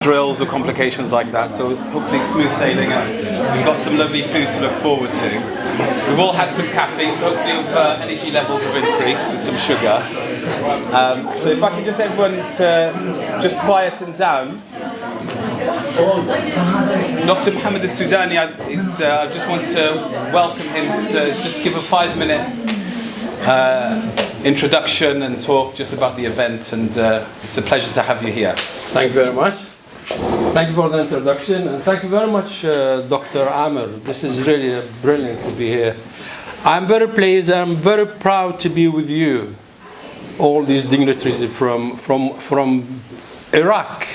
drills or complications like that, so hopefully smooth sailing, and we've got some lovely food to look forward to. We've all had some caffeine, so hopefully energy levels have increased with some sugar. So if I can just everyone to just quieten down. Dr. Mohammed Al-Sudani, I just want to welcome him to just give a 5-minute introduction and talk just about the event, and it's a pleasure to have you here. Thank you very much. Thank you for the introduction, and thank you very much, Dr. Amir. This is really brilliant to be here. I'm very pleased, I'm very proud to be with you, all these dignitaries from Iraq.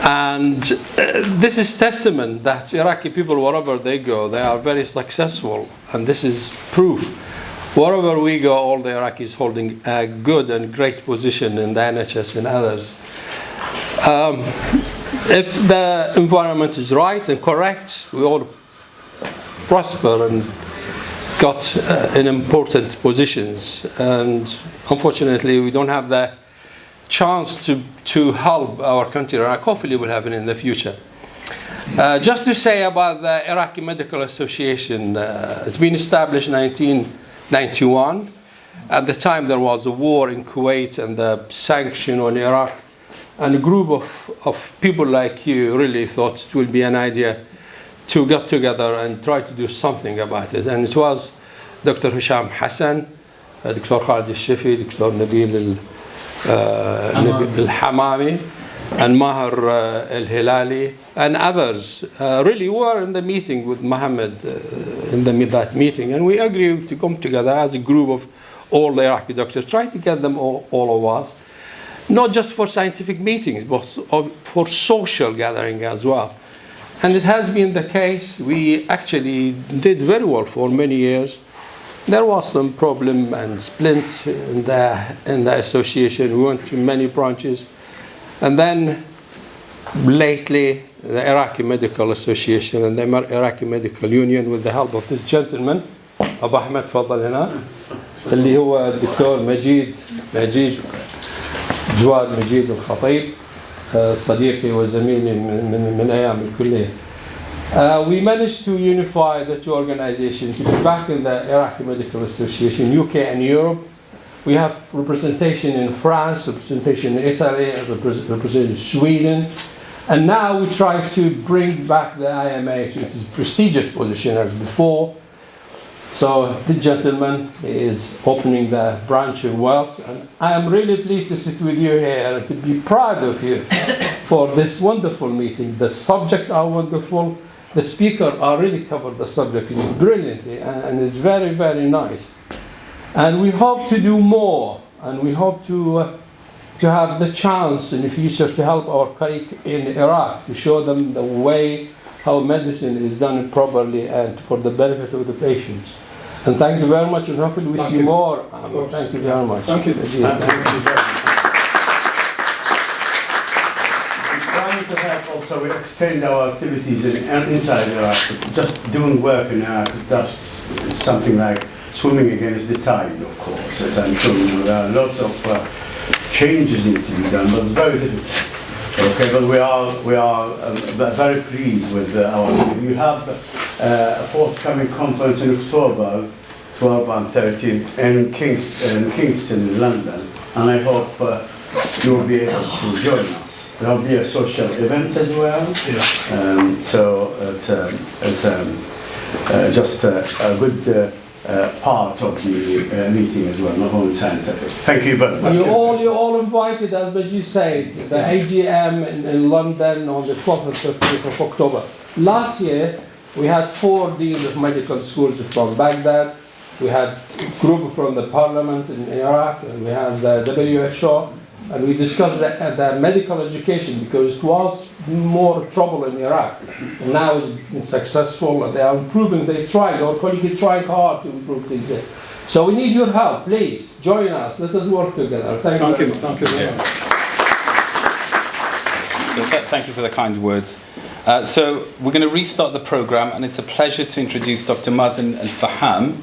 And this is testament that Iraqi people, wherever they go, they are very successful, and this is proof. Wherever we go, all the Iraqis holding a good and great position in the NHS and others. If the environment is right and correct, we all prosper and got in important positions. And unfortunately, we don't have the chance to help our country. Hopefully, we'll have it in the future. Just to say about the Iraqi Medical Association, it's been established in 1991. At the time, there was a war in Kuwait and the sanction on Iraq. And a group of people like you really thought it would be an idea to get together and try to do something about it. And it was Dr. Hisham Hassan, Dr. Khalid al-Shifi, Dr. Nabil al-Hamami, and Maher al-Hilali, and others really were in the meeting with Mohammed in that meeting. And we agreed to come together as a group of all the Iraqi doctors, try to get them all of us, not just for scientific meetings, but for social gathering as well. And it has been the case. We actually did very well for many years. There was some problem and split in the association. We went to many branches. And then lately, the Iraqi Medical Association and the Iraqi Medical Union, with the help of this gentleman, Abu Ahmed Fadal هنا, اللي هو الدكتور مجيد جواد مجيد الخطيب, صديقي وزميلي من أيام الكلية. We managed to unify the two organizations to be back in the Iraqi Medical Association, UK and Europe. We have representation in France, representation in Italy, representation in Sweden. And now we try to bring back the IMA to its prestigious position as before. So the gentleman is opening the branch in Wales, and I am really pleased to sit with you here and to be proud of you for this wonderful meeting. The subjects are wonderful. The speaker are really covered the subject brilliantly, and it's very, very nice. And we hope to do more, and we hope to have the chance in the future to help our colleagues in Iraq, to show them the way how medicine is done properly and for the benefit of the patients. And thank you very much, and hopefully we see more. Thank you very much. Thank you. Thank you very much. We're trying to help also extend our activities inside Iraq. Just doing work in Iraq is just something like swimming against the tide, of course. As I'm sure you know, there are lots of changes need to be done, but it's very difficult. Okay, but we are very pleased with our. You have a forthcoming conference in October, 12 and 13, in Kingston, in London, and I hope you will be able to join us. There will be a social event as well. Yeah. So it's just a good. Part of the meeting as well, not only scientific. Thank you very much. You're all invited, as Majid said, the AGM in London on the 12th and 13th of October. Last year, we had 4 deans of medical schools from Baghdad. We had a group from the parliament in Iraq, and we had the WHO, and we discussed the medical education, because it was more trouble in Iraq. And now it's been successful, and they are improving. They tried, our colleagues tried hard to improve things there. So we need your help, please. Join us. Let us work together. Thank you. Thank you. Yeah. So thank you for the kind words. So we're going to restart the program, and it's a pleasure to introduce Dr. Mazen Al-Faham,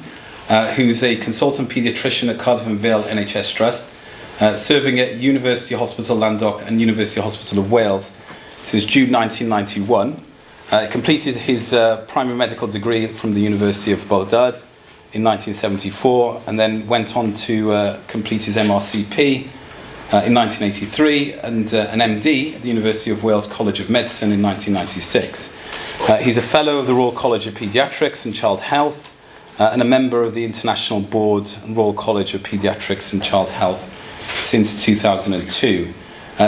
who's a consultant paediatrician at Cardiff and Vale NHS Trust, serving at University Hospital Landock and University Hospital of Wales. since June 1991. He completed his primary medical degree from the University of Baghdad in 1974, and then went on to complete his MRCP in 1983 and an MD at the University of Wales College of Medicine in 1996. He's a Fellow of the Royal College of Paediatrics and Child Health and a member of the International Board and Royal College of Paediatrics and Child Health since 2002.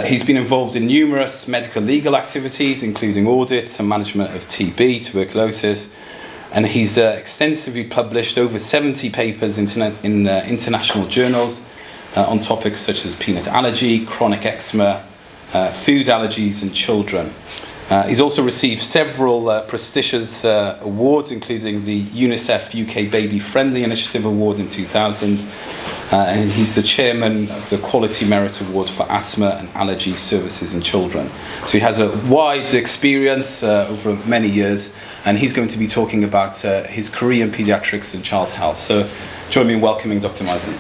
He's been involved in numerous medical legal activities, including audits and management of TB, tuberculosis, and he's extensively published over 70 papers in international journals on topics such as peanut allergy, chronic eczema, food allergies and children. He's also received several prestigious awards, including the UNICEF UK Baby Friendly Initiative Award in 2000, and he's the chairman of the Quality Merit Award for Asthma and Allergy Services in Children. So he has a wide experience over many years, and he's going to be talking about his career in paediatrics and child health. So join me in welcoming Dr. Mazen.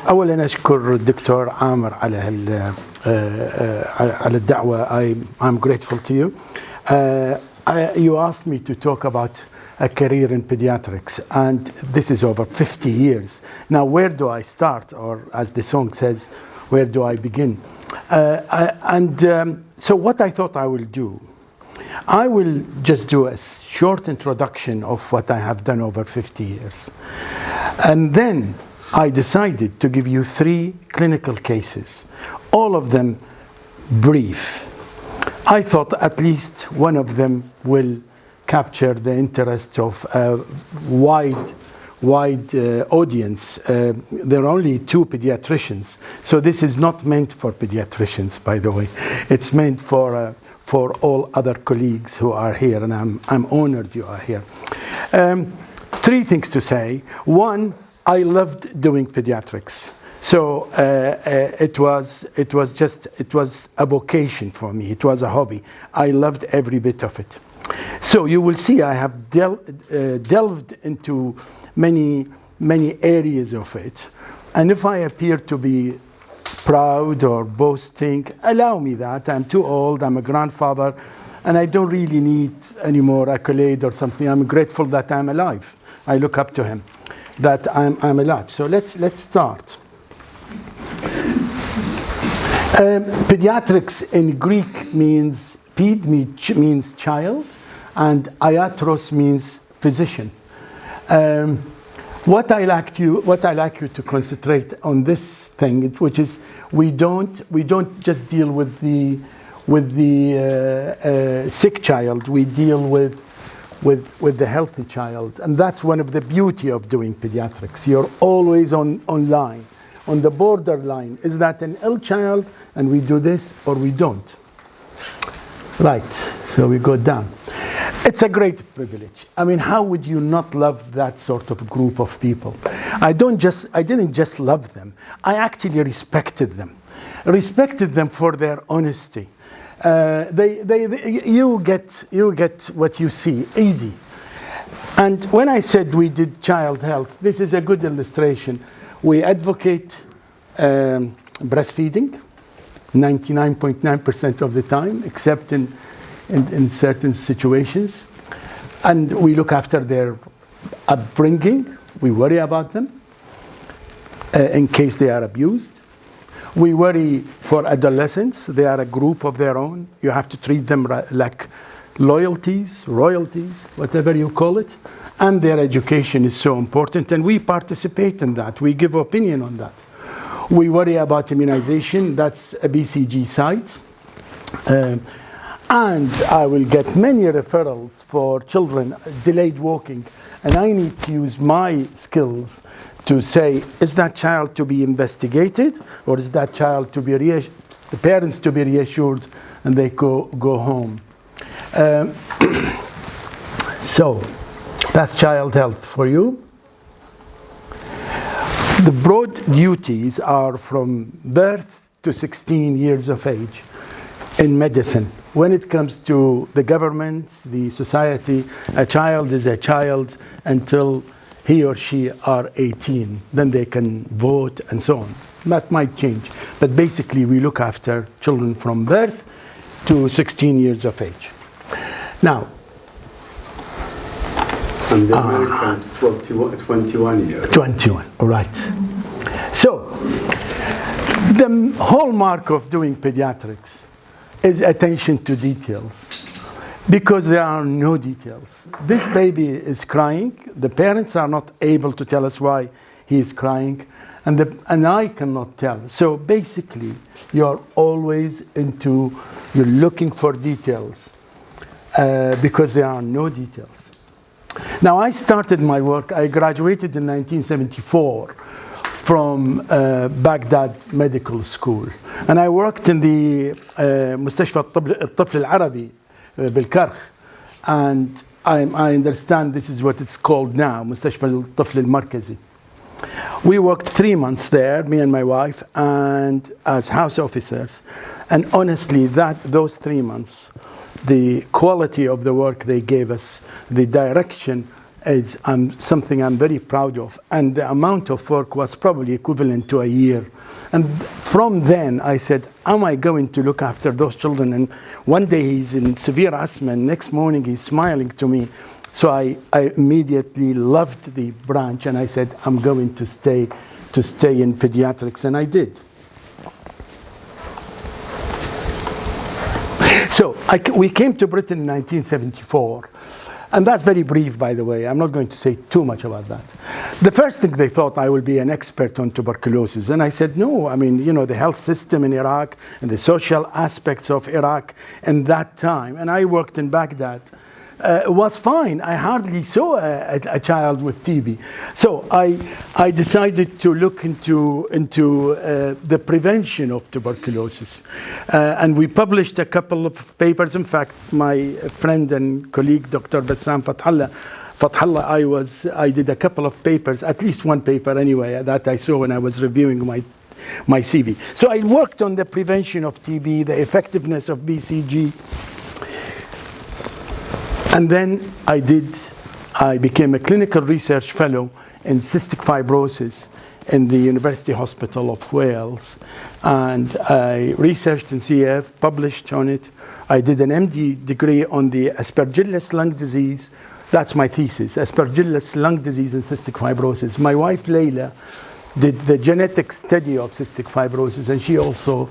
أولا أشكر الدكتور عامر على على الدعوة. I'm grateful to you. You asked me to talk about a career in pediatrics, and this is over 50 years. Now, where do I start, or as the song says, where do I begin? So what I thought I will do, I will just do a short introduction of what I have done over 50 years. And then I decided to give you 3 clinical cases, all of them brief. I thought at least one of them will capture the interest of a wide audience. There are only 2 pediatricians, so this is not meant for pediatricians, by the way. It's meant for all other colleagues who are here, and I'm honored you are here. 3 things to say. One, I loved doing pediatrics. So it was a vocation for me. It was a hobby. I loved every bit of it. So you will see I have delved into many areas of it. And if I appear to be proud or boasting, allow me that. I'm too old, I'm a grandfather, and I don't really need any more accolade or something. I'm grateful that I'm alive. I look up to him, that I'm alive. So let's start. Pediatrics in Greek means, ped means child, and iatros means physician. What I like you to concentrate on this thing, which is we don't just deal with the sick child. We deal with the healthy child, and that's one of the beauty of doing pediatrics. You're always online, on the borderline. Is that an ill child, and we do this, or we don't? Right. So we go down. It's a great privilege. I mean, how would you not love that sort of group of people? I didn't just love them. I actually respected them for their honesty. You get what you see, easy. And when I said we did child health, this is a good illustration. We advocate breastfeeding 99.9% of the time, except in certain situations. And we look after their upbringing. We worry about them in case they are abused. We worry for adolescents. They are a group of their own. You have to treat them like royalties, whatever you call it. And their education is so important, and we participate in that. We give opinion on that. We worry about immunization. That's a BCG site. And I will get many referrals for children delayed walking, and I need to use my skills to say, is that child to be investigated, or is that child to be the parents to be reassured and they go home? So that's child health for you. The broad duties are from birth to 16 years of age. in medicine. When it comes to the government, the society, a child is a child until he or she are 18. Then they can vote and so on. That might change. But basically, we look after children from birth to 16 years of age. Now, and the American 21 years. 21, all right. So, the hallmark of doing pediatrics is attention to details, because there are no details. This baby is crying. The parents are not able to tell us why he is crying, and I cannot tell. So basically, you're always you're looking for details because there are no details. Now, I started my work, I graduated in 1974 from Baghdad Medical School. And I worked in the مستشفى الطفل العربي بالكرخ. And I understand this is what it's called now, مستشفى الطفل المركزي. We worked 3 months there, me and my wife, and as house officers. And honestly, those 3 months, the quality of the work they gave us, the direction, is something I'm very proud of. And the amount of work was probably equivalent to a year. And from then I said, am I going to look after those children? And one day he's in severe asthma, and next morning he's smiling to me. So I immediately loved the branch, and I said, I'm going to stay in pediatrics, and I did. So we came to Britain in 1974. And that's very brief, by the way. I'm not going to say too much about that. The first thing they thought I would be an expert on tuberculosis. And I said, no, I mean, you know, the health system in Iraq and the social aspects of Iraq in that time. And I worked in Baghdad. Was fine. I hardly saw a child with TB. So I decided to look into the prevention of tuberculosis. And we published a couple of papers. In fact, my friend and colleague, Dr. Bassam Fathallah, I did a couple of papers, at least one paper anyway, that I saw when I was reviewing my CV. So I worked on the prevention of TB, the effectiveness of BCG. And then I became a clinical research fellow in cystic fibrosis in the University Hospital of Wales. And I researched in CF, published on it. I did an MD degree on the Aspergillus lung disease. That's my thesis, Aspergillus lung disease and cystic fibrosis. My wife, Leila, did the genetic study of cystic fibrosis, and she also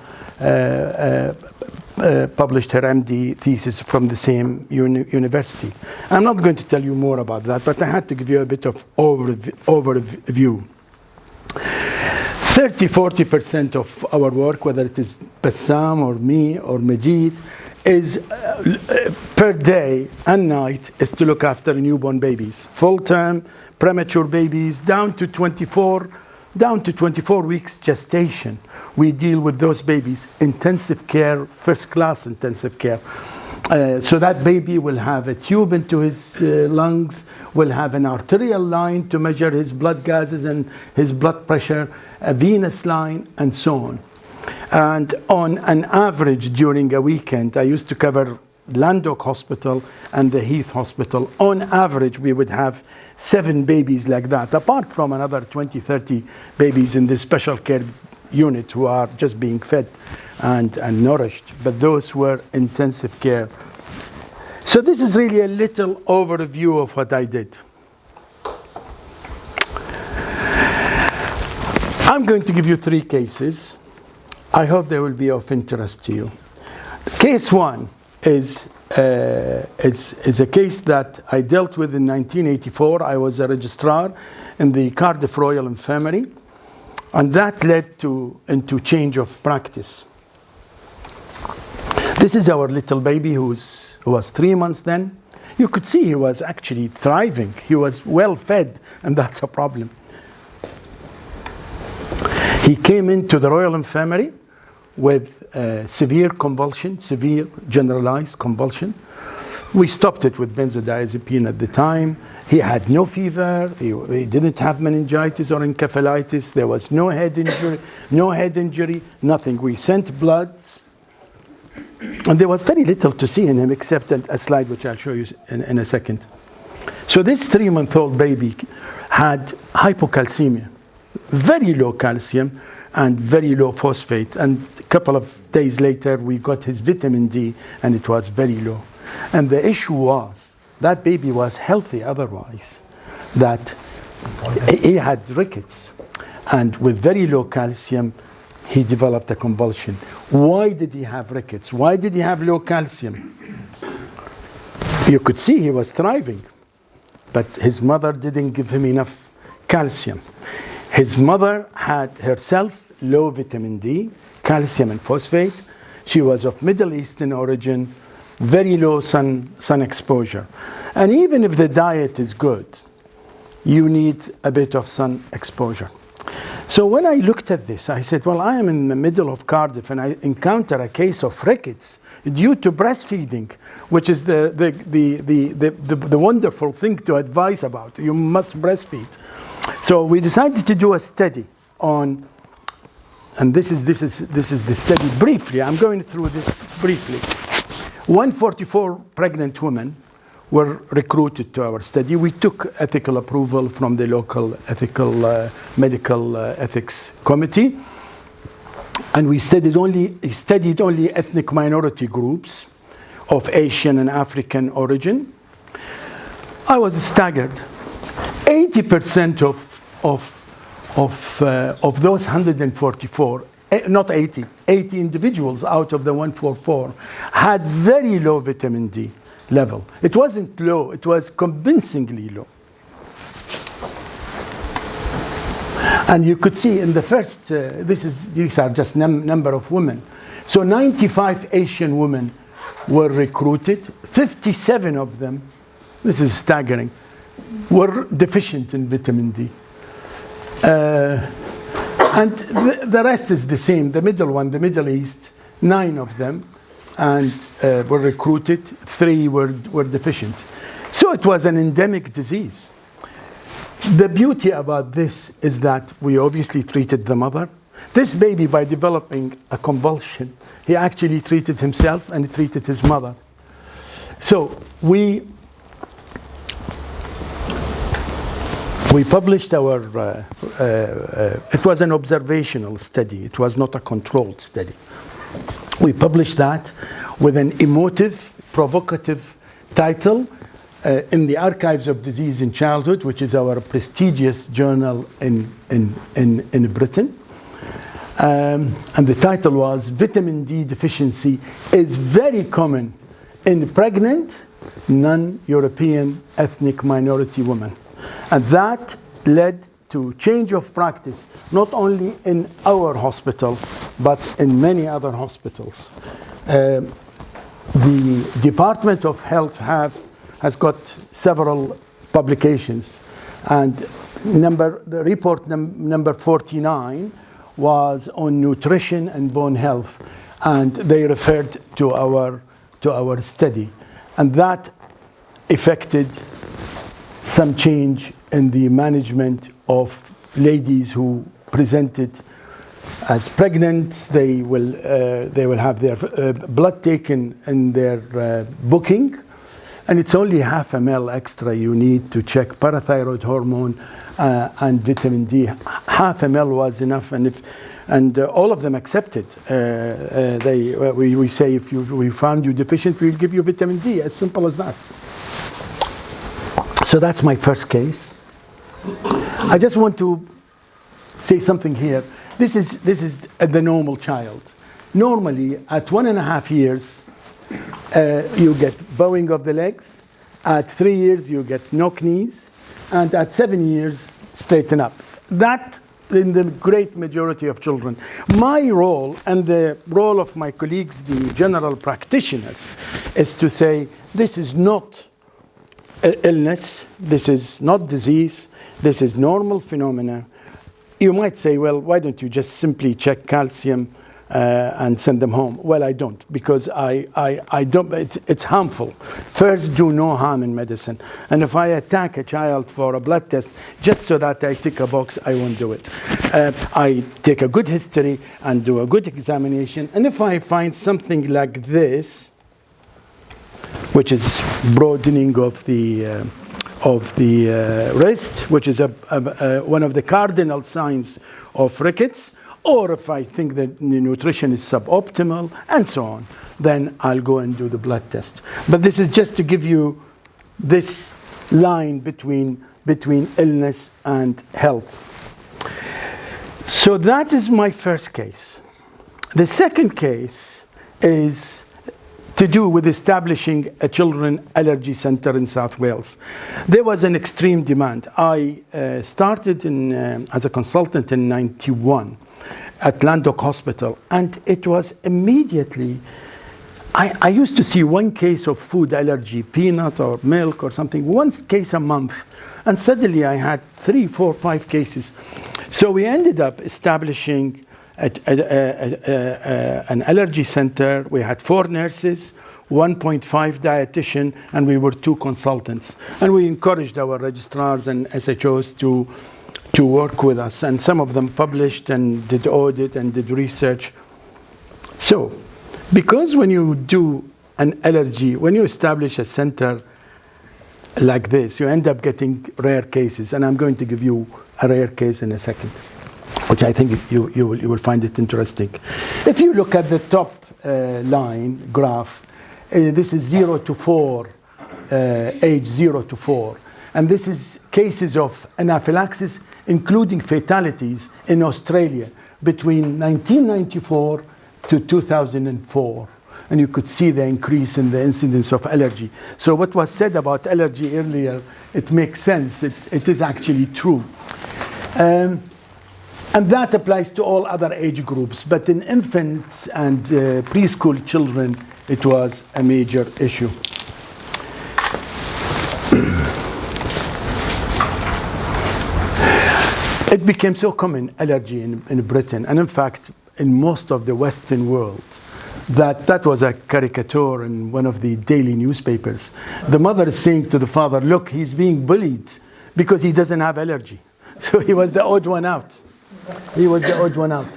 published her MD thesis from the same university. I'm not going to tell you more about that, but I had to give you a bit of overview. 30-40% of our work, whether it is Bassam or me or Majid, is per day and night is to look after newborn babies, full-term, premature babies, down to 24 weeks gestation. We deal with those babies, intensive care, first-class intensive care. So that baby will have a tube into his lungs, will have an arterial line to measure his blood gases and his blood pressure, a venous line, and so on. And on an average during a weekend, I used to cover Landock Hospital and the Heath Hospital. On average, we would have 7 babies like that, apart from another 20-30 babies in the special care unit who are just being fed and nourished. But those were intensive care. So this is really a little overview of what I did. I'm going to give you 3 cases. I hope they will be of interest to you. Case 1 is a case that I dealt with in 1984. I was a registrar in the Cardiff Royal Infirmary, and that led into change of practice. This is our little baby who was 3 months then. You could see he was actually thriving. He was well fed, and that's a problem. He came into the Royal Infirmary with severe convulsion, severe generalized convulsion. We stopped it with benzodiazepine at the time. He had no fever. He didn't have meningitis or encephalitis. There was no head injury, nothing. We sent bloods. And there was very little to see in him except a slide which I'll show you in a second. So this 3-month-old baby had hypocalcemia, very low calcium and very low phosphate. And a couple of days later, we got his vitamin D, and it was very low. And the issue was, that baby was healthy otherwise, that he had rickets. And with very low calcium, he developed a convulsion. Why did he have rickets? Why did he have low calcium? You could see he was thriving, but his mother didn't give him enough calcium. His mother had herself low vitamin D, calcium and phosphate. She was of Middle Eastern origin, very low sun exposure. And even if the diet is good, you need a bit of sun exposure. So when I looked at this, I said, well, I am in the middle of Cardiff and I encounter a case of rickets due to breastfeeding, which is the wonderful thing to advise about. You must breastfeed. So we decided to do a study on, and this is the study briefly. I'm going through this briefly. 144 pregnant women were recruited to our study. We took ethical approval from the local medical ethics committee, and we studied only ethnic minority groups of Asian and African origin. I was staggered. 80% of those 144, not 80 individuals out of the 144 had very low vitamin D level. It wasn't low, it was convincingly low. And you could see in the first, these are just number of women. So 95 Asian women were recruited. 57 of them, this is staggering, were deficient in vitamin D. And the rest is the same. The middle one, the Middle East, 9 of them, and were recruited. 3 were deficient. So it was an endemic disease. The beauty about this is that we obviously treated the mother. This baby, by developing a convulsion, he actually treated himself and he treated his mother. So we published our, it was an observational study. It was not a controlled study. We published that with an emotive, provocative title in the Archives of Disease in Childhood, which is our prestigious journal in Britain. And the title was, Vitamin D Deficiency is Very Common in Pregnant, Non-European Ethnic Minority Women. And that led to change of practice, not only in our hospital, but in many other hospitals. The Department of Health has got several publications, and the report number 49 was on nutrition and bone health, and they referred to our study, and that affected some change in the management of ladies who presented as pregnant. They will have their blood taken in their booking, and it's only half ml extra you need to check parathyroid hormone and vitamin D. Half ml was enough, and all of them accepted. We say if we found you deficient, we'll give you vitamin D. As simple as that. So that's my first case. I just want to say something here. This is the normal child. Normally, at 1.5 years, you get bowing of the legs. At 3 years, you get knock knees. And at 7 years, straighten up. That in the great majority of children. My role and the role of my colleagues, the general practitioners, is to say this is not illness, this is not disease, this is normal phenomena. You might say, well, why don't you just simply check calcium and send them home. Well, I don't, because I don't, it's harmful. First, do no harm in medicine. And if I attack a child for a blood test just so that I tick a box, I won't do it. I take a good history and do a good examination. And if I find something like this, which is broadening of the wrist, which is one of the cardinal signs of rickets, or if I think that the nutrition is suboptimal, and so on, then I'll go and do the blood test. But this is just to give you this line between illness and health. So that is my first case. The second case is to do with establishing a children allergy center in South Wales. There was an extreme demand. I started as a consultant in '91 at Undertook Hospital, and it was immediately, I used to see one case of food allergy, peanut or milk or something, one case a month, and suddenly I had 3, 4, 5 cases. So we ended up establishing an allergy center. We had 4 nurses, 1.5 dietitian, and we were 2 consultants. And we encouraged our registrars and SHOs to work with us. And some of them published and did audit and did research. So, because when you do an allergy, when you establish a center like this, you end up getting rare cases. And I'm going to give you a rare case in a second, which I think you will find it interesting. If you look at the top line graph, this is 0 to 4, age 0 to 4. And this is cases of anaphylaxis, including fatalities in Australia between 1994 to 2004. And you could see the increase in the incidence of allergy. So what was said about allergy earlier, it makes sense. It is actually true. And that applies to all other age groups. But in infants and preschool children, it was a major issue. It became so common, allergy in Britain, and in fact, in most of the Western world, that was a caricature in one of the daily newspapers. The mother is saying to the father, look, he's being bullied because he doesn't have allergy. So he was the odd one out. He was the odd one out.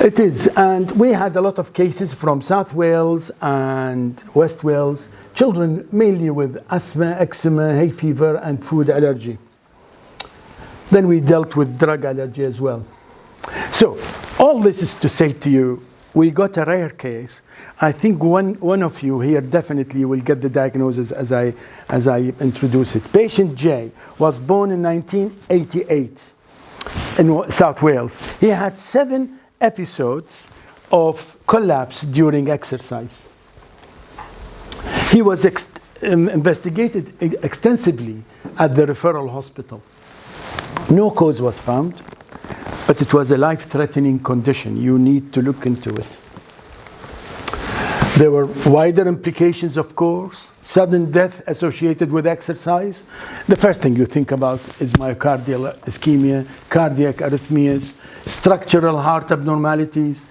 It is, and we had a lot of cases from South Wales and West Wales, children mainly with asthma, eczema, hay fever, and food allergy. Then we dealt with drug allergy as well. So, all this is to say to you, we got a rare case. I think one of you here definitely will get the diagnosis as I introduce it. Patient J was born in 1988 in South Wales. He had 7 episodes of collapse during exercise. He was investigated extensively at the referral hospital. No cause was found, but it was a life-threatening condition. You need to look into it. There were wider implications, of course. Sudden death associated with exercise. The first thing you think about is myocardial ischemia, cardiac arrhythmias, structural heart abnormalities,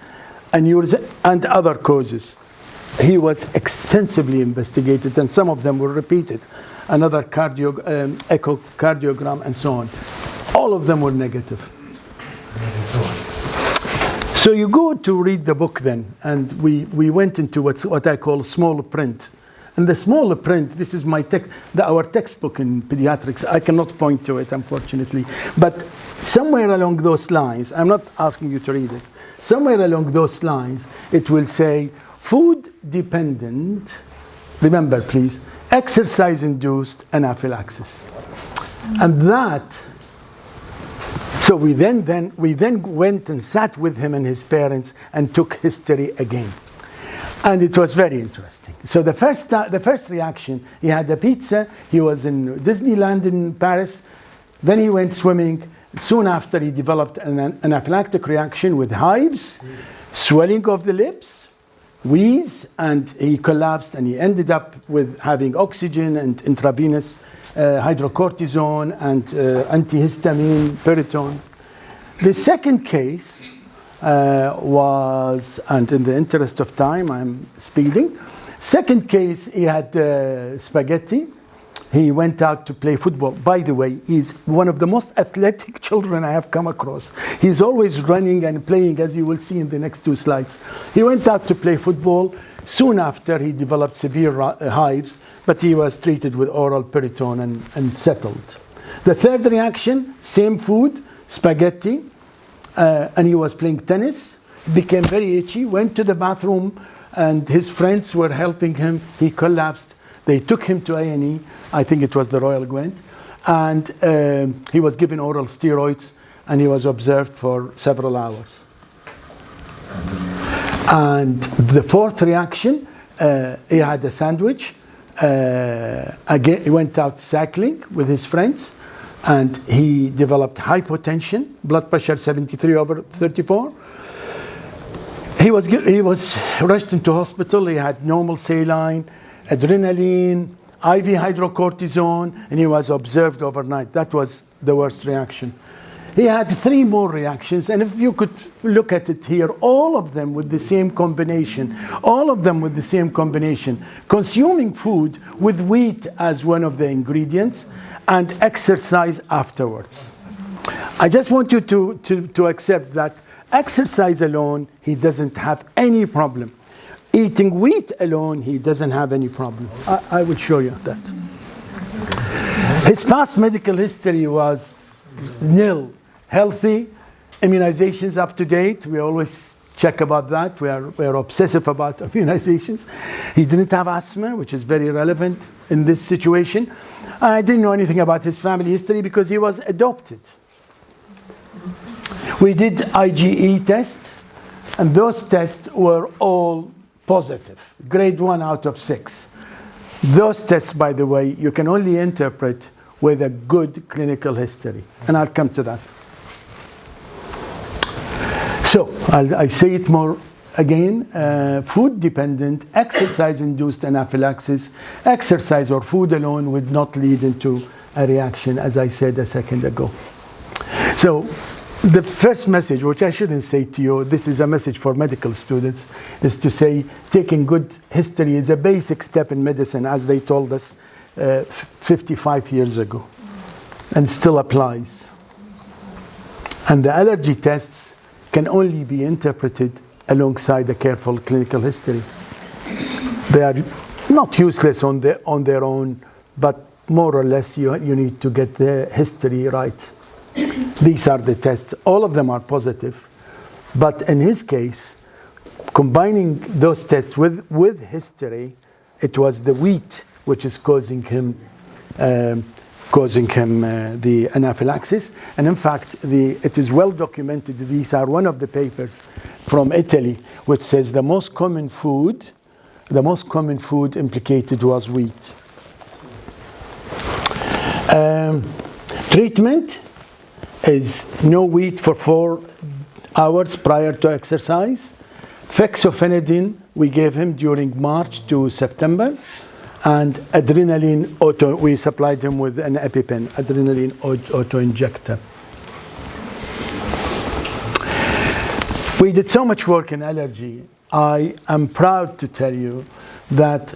aneurysm, and other causes. He was extensively investigated, and some of them were repeated. Another echocardiogram, and so on. All of them were negative. So you go to read the book then, and we went into what I call small print. And the small print, this is our textbook in pediatrics. I cannot point to it, unfortunately. But somewhere along those lines, I'm not asking you to read it, somewhere along those lines, it will say, food-dependent, remember please, exercise-induced anaphylaxis. And that, so we then went and sat with him and his parents and took history again. And it was very interesting. So the first reaction, he had a pizza, he was in Disneyland in Paris, then he went swimming. Soon after, he developed an anaphylactic reaction with hives, swelling of the lips, wheeze, and he collapsed, and he ended up with having oxygen and intravenous hydrocortisone and antihistamine, Piriton. The second case was, and in the interest of time, I'm speeding. Second case, he had spaghetti. He went out to play football. By the way, he's one of the most athletic children I have come across. He's always running and playing, as you will see in the next two slides. He went out to play football. Soon after, he developed severe hives, but he was treated with oral Piriton and settled. The third reaction, same food, spaghetti, and he was playing tennis, became very itchy, went to the bathroom, and his friends were helping him. He collapsed. They took him to A&E, I think it was the Royal Gwent, and he was given oral steroids, and he was observed for several hours. And the fourth reaction, he had a sandwich. Again, he went out cycling with his friends, and he developed hypotension, blood pressure 73/34. He was rushed into hospital. He had normal saline, adrenaline, IV hydrocortisone, and he was observed overnight. That was the worst reaction. He had 3 more reactions, and if you could look at it here, all of them with the same combination. All of them with the same combination. Consuming food with wheat as one of the ingredients, and exercise afterwards. I just want you to accept that exercise alone, he doesn't have any problem. Eating wheat alone, he doesn't have any problem. I will show you that. His past medical history was nil. Healthy, immunizations up to date. We always check about that. We are obsessive about immunizations. He didn't have asthma, which is very relevant in this situation. I didn't know anything about his family history because he was adopted. We did IgE test, and those tests were all positive, grade 1 out of 6. Those tests, by the way, you can only interpret with a good clinical history, and I'll come to that. So, I say it more again, food-dependent, exercise-induced anaphylaxis. Exercise or food alone would not lead into a reaction, as I said a second ago. So, the first message, which I shouldn't say to you, this is a message for medical students, is to say taking good history is a basic step in medicine, as they told us 55 years ago, and still applies. And the allergy tests can only be interpreted alongside a careful clinical history. They are not useless on their own, but more or less you need to get the history right. These are the tests. All of them are positive. But in his case, combining those tests with history, it was the wheat which is causing him the anaphylaxis. And in fact, it is well documented. These are one of the papers from Italy, which says the most common food implicated was wheat. Treatment is no wheat for 4 hours prior to exercise. Fexofenadine we gave him during March to September, and adrenaline auto, we supplied him with an EpiPen, adrenaline auto-injector. We did so much work in allergy. I am proud to tell you that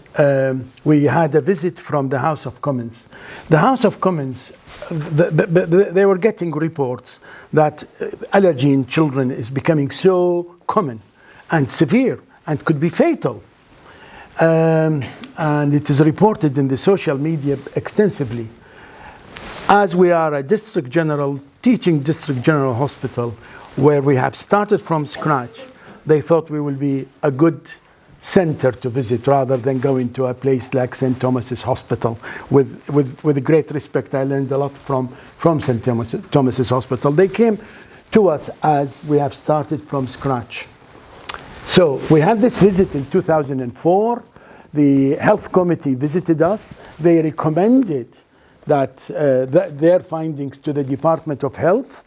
we had a visit from the House of Commons. The House of Commons, they were getting reports that allergy in children is becoming so common and severe and could be fatal. And it is reported in the social media extensively. As we are a teaching district general hospital, where we have started from scratch, they thought we will be a good center to visit rather than going to a place like St. Thomas's Hospital. With great respect, I learned a lot from St. Thomas's Hospital. They came to us as we have started from scratch. So we had this visit in 2004. The health committee visited us. They recommended that their findings to the Department of Health.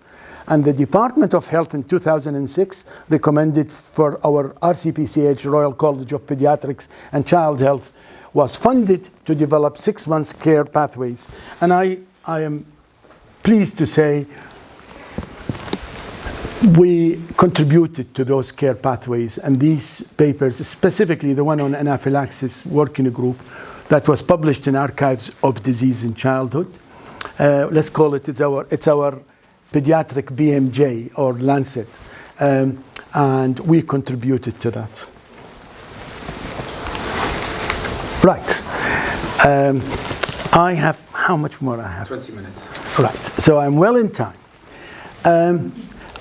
And the Department of Health in 2006 recommended for our RCPCH, Royal College of Paediatrics and Child Health, was funded to develop 6 months care pathways. And I am pleased to say we contributed to those care pathways, and these papers, specifically the one on anaphylaxis, work in a group that was published in Archives of Disease in Childhood. Let's call it, it's our pediatric BMJ or Lancet, and we contributed to that. Right. I have, how much more I have? 20 minutes. Right, so I'm well in time.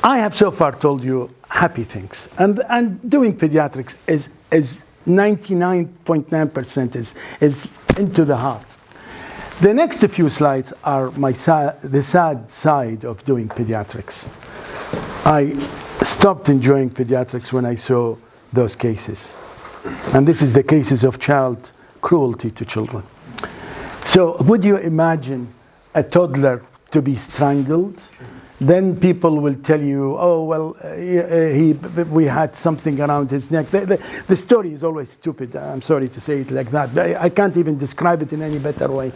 I have so far told you happy things, and doing pediatrics is 99.9% is into the heart. The next few slides are the sad side of doing pediatrics. I stopped enjoying pediatrics when I saw those cases, and this is the cases of child cruelty to children. So would you imagine a toddler to be strangled? Then people will tell you, oh, well, we had something around his neck. The story is always stupid. I'm sorry to say it like that, but I can't even describe it in any better way.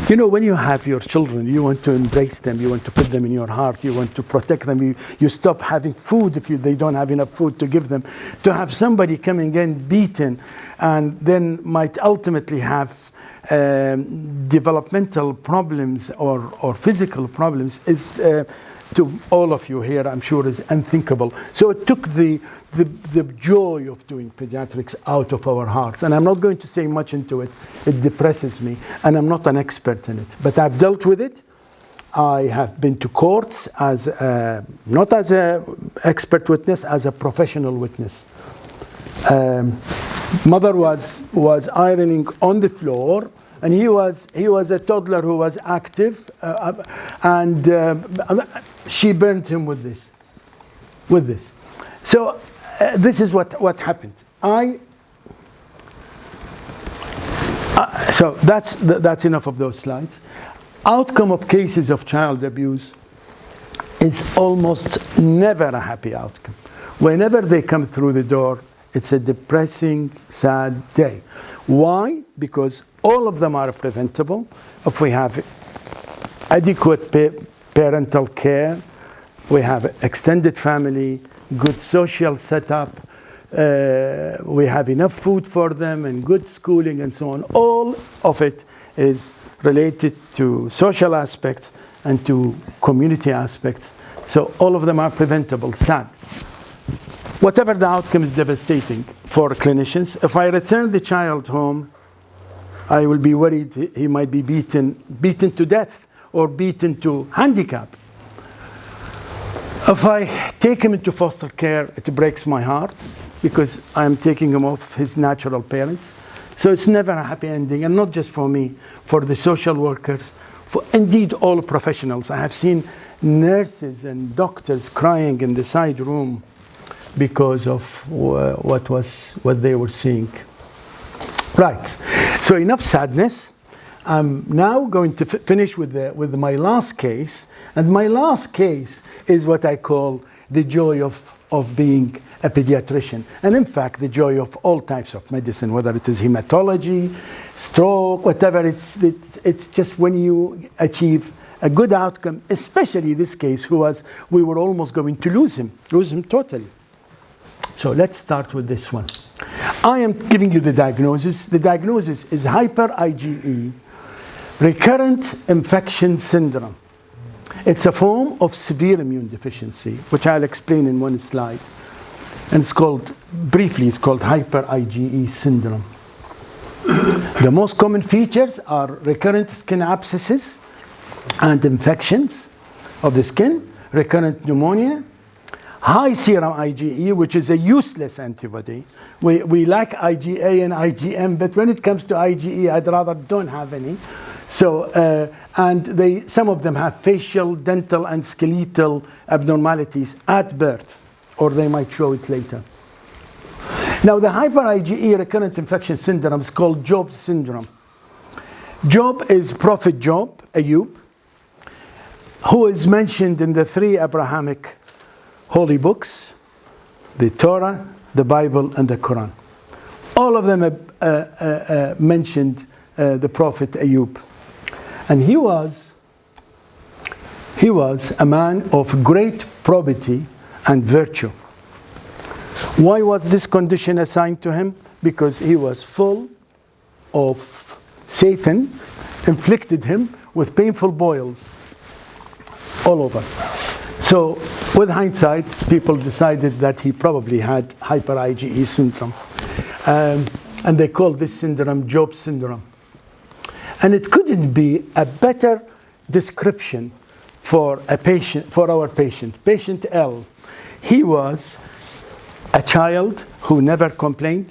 You know, when you have your children, you want to embrace them, you want to put them in your heart, you want to protect them, you stop having food if they don't have enough food to give them. To have somebody coming in beaten and then might ultimately have developmental problems or physical problems is, to all of you here, I'm sure, is unthinkable. So it took the joy of doing pediatrics out of our hearts. And I'm not going to say much into it. It depresses me, and I'm not an expert in it. But I've dealt with it. I have been to courts as not as an expert witness, as a professional witness. Mother was ironing on the floor, and he was a toddler who was active, and she burned him with this. So this is what happened. So that's enough of those slides. Outcome of cases of child abuse is almost never a happy outcome. Whenever they come through the door, it's a depressing, sad day. Why? Because all of them are preventable if we have adequate parental care, we have extended family, good social setup, we have enough food for them and good schooling and so on. All of it is related to social aspects and to community aspects. So all of them are preventable, sad. Whatever the outcome is devastating for clinicians. If I return the child home, I will be worried he might be beaten to death or beaten to handicap. If I take him into foster care, it breaks my heart because I'm taking him off his natural parents. So it's never a happy ending, and not just for me, for the social workers, for indeed all professionals. I have seen nurses and doctors crying in the side room because of what they were seeing. Right, so enough sadness. I'm now going to finish with my last case, and my last case is what I call the joy of being a pediatrician, and in fact the joy of all types of medicine, whether it is hematology, stroke, whatever. It's just when you achieve a good outcome, especially this case, we were almost going to lose him totally. So let's start with this one. I am giving you the diagnosis. The diagnosis is hyper IgE, recurrent infection syndrome. It's a form of severe immune deficiency, which I'll explain in one slide. And it's called hyper IgE syndrome. The most common features are recurrent skin abscesses and infections of the skin, recurrent pneumonia, high serum IgE, which is a useless antibody. We like IgA and IgM, but when it comes to IgE, I'd rather don't have any. So, and some of them have facial, dental, and skeletal abnormalities at birth, or they might show it later. Now, the hyper IgE recurrent infection syndrome is called Job's syndrome. Job is Prophet Job, Ayub, who is mentioned in the 3 Abrahamic holy books, the Torah, the Bible, and the Quran. All of them mentioned the Prophet Ayub. And he He was a man of great probity and virtue. Why was this condition assigned to him? Because he was full of Satan, inflicted him with painful boils all over. So with hindsight, people decided that he probably had hyper IgE syndrome. And they called this syndrome Job syndrome. And it couldn't be a better description for a patient, for our patient, patient L. He was a child who never complained.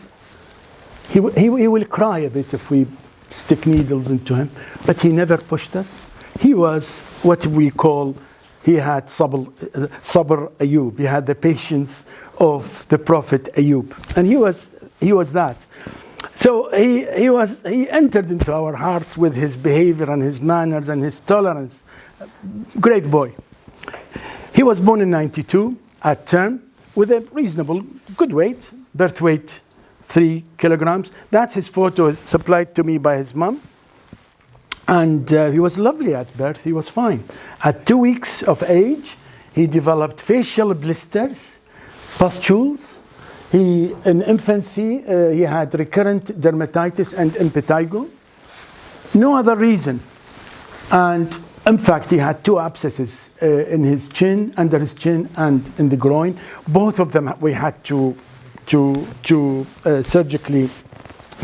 He will cry a bit if we stick needles into him, but he never pushed us. He was what we call, he had sabr Ayub. He had the patience of the Prophet Ayub. And he was that. So he entered into our hearts with his behavior and his manners and his tolerance. Great boy. He was born in 92 at term with a reasonable, good weight, birth weight 3 kilograms. That's his photo, supplied to me by his mom. And he was lovely at birth, he was fine. At 2 weeks of age, he developed facial blisters, pustules. In infancy, he had recurrent dermatitis and impetigo. No other reason. And in fact, he had 2 abscesses in his chin, under his chin, and in the groin. Both of them we had to surgically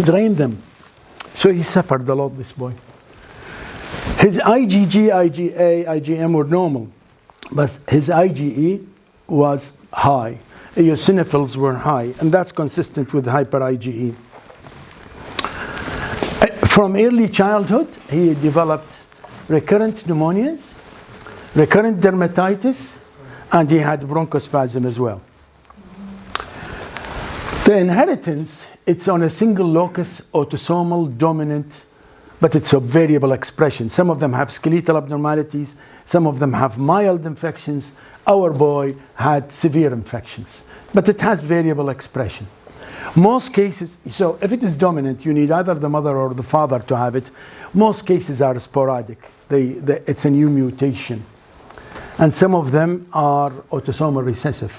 drain them. So he suffered a lot, this boy. His IgG, IgA, IgM were normal, but his IgE was high. Eosinophils were high, and that's consistent with hyper IgE. From early childhood, he developed recurrent pneumonias, recurrent dermatitis, and he had bronchospasm as well. The inheritance, it's on a single locus, autosomal dominant, but it's of variable expression. Some of them have skeletal abnormalities, some of them have mild infections. Our boy had severe infections, but it has variable expression. Most cases, so if it is dominant, you need either the mother or the father to have it. Most cases are sporadic. It's a new mutation. And some of them are autosomal recessive.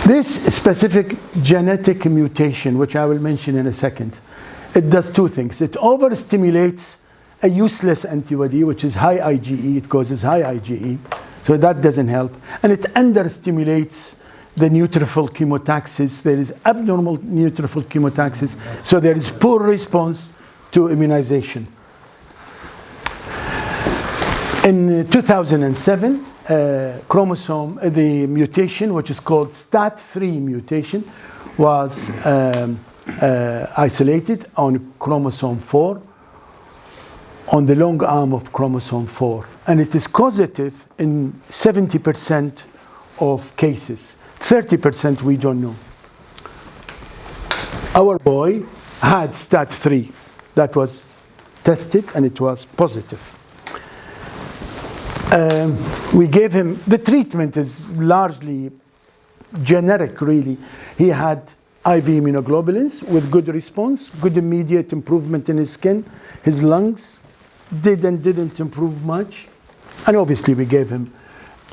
This specific genetic mutation, which I will mention in a second, it does 2 things. It overstimulates a useless antibody, which is high IgE. It causes high IgE, so that doesn't help. And it understimulates the neutrophil chemotaxis. There is abnormal neutrophil chemotaxis, so there is poor response to immunization. In 2007, the mutation, which is called STAT3 mutation, was isolated on chromosome 4, on the long arm of chromosome 4. And it is causative in 70% of cases. 30% we don't know. Our boy had STAT3. That was tested and it was positive. We gave him, the treatment is largely generic really. He had IV immunoglobulins with good response, good immediate improvement in his skin. His lungs didn't improve much. And obviously we gave him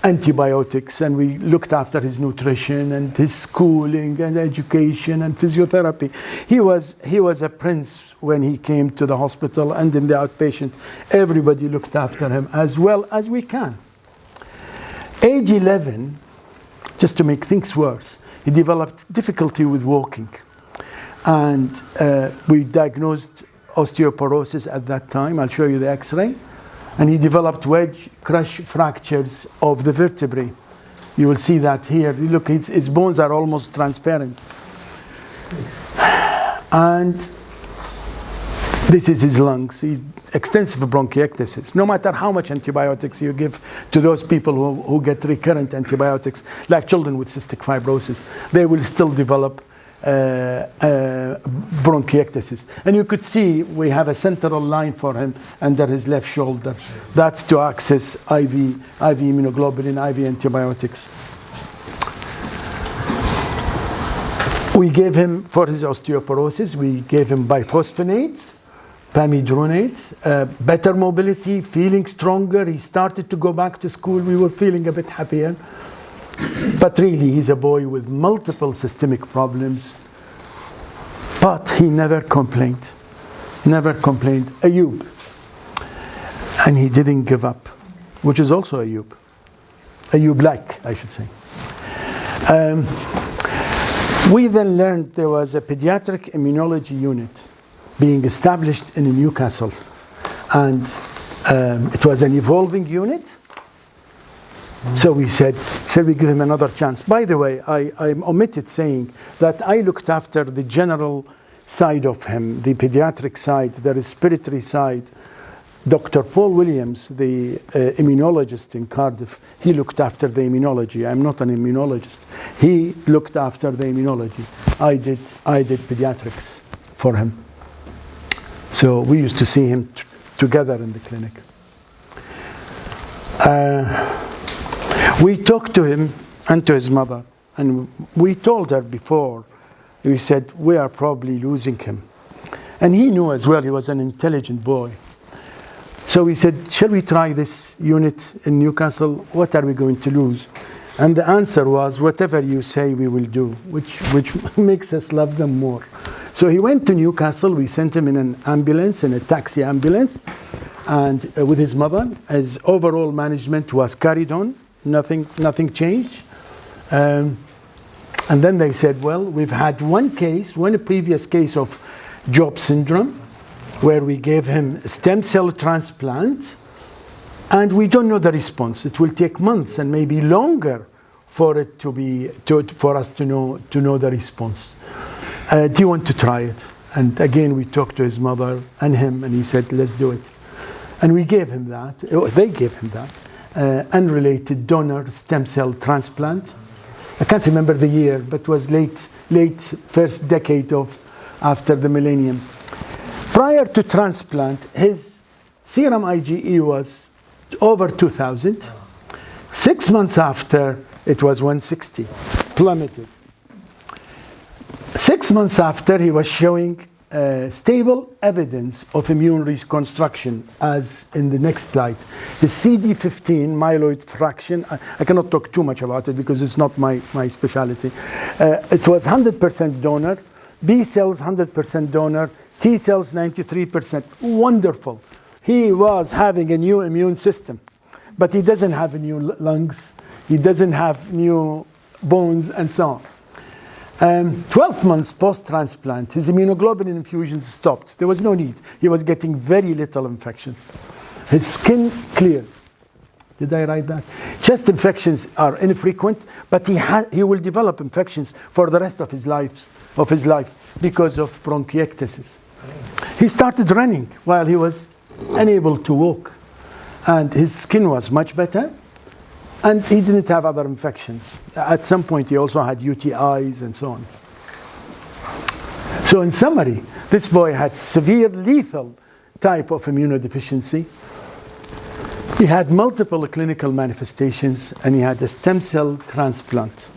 antibiotics and we looked after his nutrition and his schooling and education and physiotherapy. He was a prince when he came to the hospital, and in the outpatient, everybody looked after him as well as we can. Age 11, just to make things worse, he developed difficulty with walking. And we diagnosed osteoporosis at that time. I'll show you the x-ray. And he developed wedge crush fractures of the vertebrae. You will see that here. Look, his bones are almost transparent. And this is his lungs. Extensive bronchiectasis. No matter how much antibiotics you give to those people who get recurrent antibiotics, like children with cystic fibrosis, they will still develop bronchiectasis. And you could see we have a central line for him under his left shoulder. That's to access IV immunoglobulin, IV antibiotics. We gave him, for his osteoporosis, we gave him biphosphonates pamidronate, better mobility, feeling stronger. He started to go back to school. We were feeling a bit happier. But really, he's a boy with multiple systemic problems. But he never complained. Never complained. Ayub. And he didn't give up, which is also Ayub. Ayub-like, I should say. We then learned there was a pediatric immunology unit being established in Newcastle. And it was an evolving unit. So we said, shall we give him another chance? By the way, I omitted saying that I looked after the general side of him, the pediatric side, the respiratory side. Dr. Paul Williams, the immunologist in Cardiff, he looked after the immunology. I'm not an immunologist. He looked after the immunology. I did pediatrics for him. So we used to see him together in the clinic. We talked to him and to his mother, and we told her before, we said, we are probably losing him. And he knew as well, he was an intelligent boy. So we said, shall we try this unit in Newcastle? What are we going to lose? And the answer was, whatever you say, we will do, which makes us love them more. So he went to Newcastle. We sent him in an ambulance, in a taxi ambulance, and with his mother. His overall management was carried on. Nothing changed. And then they said, well, we've had one previous case of Job syndrome, where we gave him a stem cell transplant, and we don't know the response. It will take months and maybe longer for it for us to know the response. Do you want to try it? And again, we talked to his mother and him, and he said, let's do it. And we gave him that. They gave him that unrelated donor stem cell transplant. I can't remember the year, but it was late first decade after the millennium. Prior to transplant, his serum IgE was over 2,000. 6 months after, it was 160, plummeted. 6 months after, he was showing stable evidence of immune reconstruction, as in the next slide. The CD15 myeloid fraction, I cannot talk too much about it because it's not my specialty. It was 100% donor, B cells 100% donor, T cells 93%. Wonderful. He was having a new immune system, but he doesn't have new lungs, he doesn't have new bones, and so on. 12 months post-transplant, his immunoglobulin infusions stopped. There was no need. He was getting very little infections. His skin cleared. Did I write that? Chest infections are infrequent, but he will develop infections for the rest of his life because of bronchiectasis. He started running while he was unable to walk, and his skin was much better. And he didn't have other infections. At some point, he also had UTIs and so on. So in summary, this boy had severe lethal type of immunodeficiency. He had multiple clinical manifestations, and he had a stem cell transplant.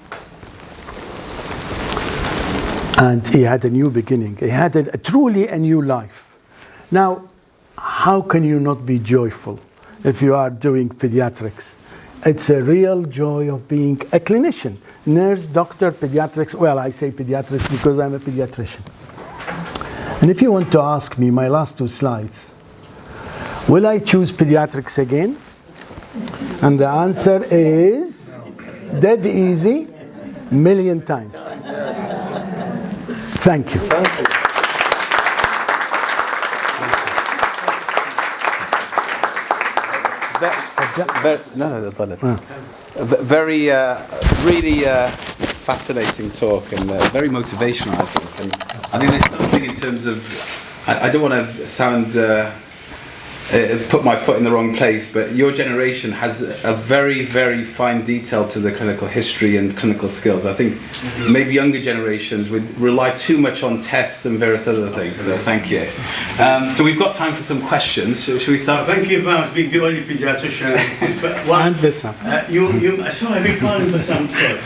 And he had a new beginning. He had truly a new life. Now, how can you not be joyful if you are doing pediatrics? It's a real joy of being a clinician, nurse, doctor, pediatrics. Well, I say pediatrics because I'm a pediatrician. And if you want to ask me, my last 2 slides, will I choose pediatrics again? And the answer is dead easy, million times. Thank you. Thank you. Very, really fascinating talk, and very motivational, I think. And I think there's something in terms of, I don't want to sound, put my foot in the wrong place, but your generation has a very, very fine detail to the clinical history and clinical skills. I think maybe younger generations would rely too much on tests and various other things. So thank you. So we've got time for some questions. Should we start? Thank you very much, being the only pediatrician. And Bassam. Sorry, I beg pardon, Bassam, sorry.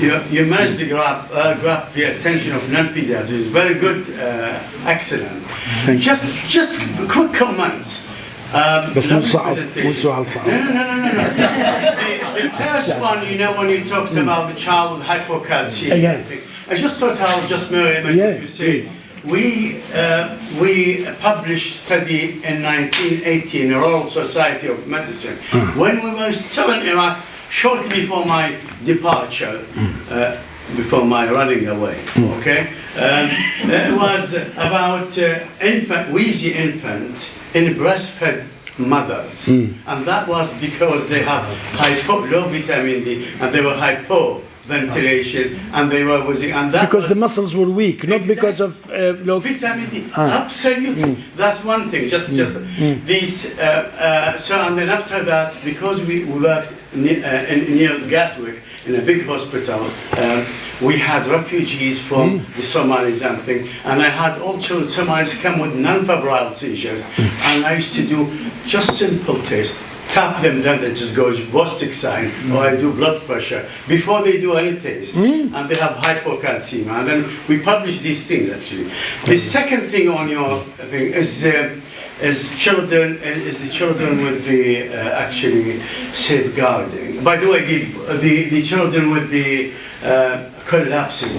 you managed to grab the attention of non-pediatrics. It's very good, excellent. Just quick comments. بس مو صعب مو سؤال صعب. No. The first one, you know, when you talked about the child with hypocalcemia. Yes. I just thought I would just mirror what you said. We published study in 1980 in the Royal Society of Medicine when we were still in Iraq, shortly before my departure, before my running away. Okay, it was about wheezy infant in breastfed mothers, and that was because they have low vitamin D and they were hypoventilation, and they were and that because the muscles were weak, not because of low vitamin D. Absolutely, that's one thing. Just these. So and then after that, because we worked near Gatwick in a big hospital, we had refugees from the Somalis and things, and I had all children Somalis come with non-febrile seizures, and I used to do just simple tests. Tap them, then they just go Vostok sign, or I do blood pressure before they do any test, and they have hypocalcemia, and then we publish these things actually. The second thing on your thing is the children with the actually safeguarding. By the way, the children with the collapses.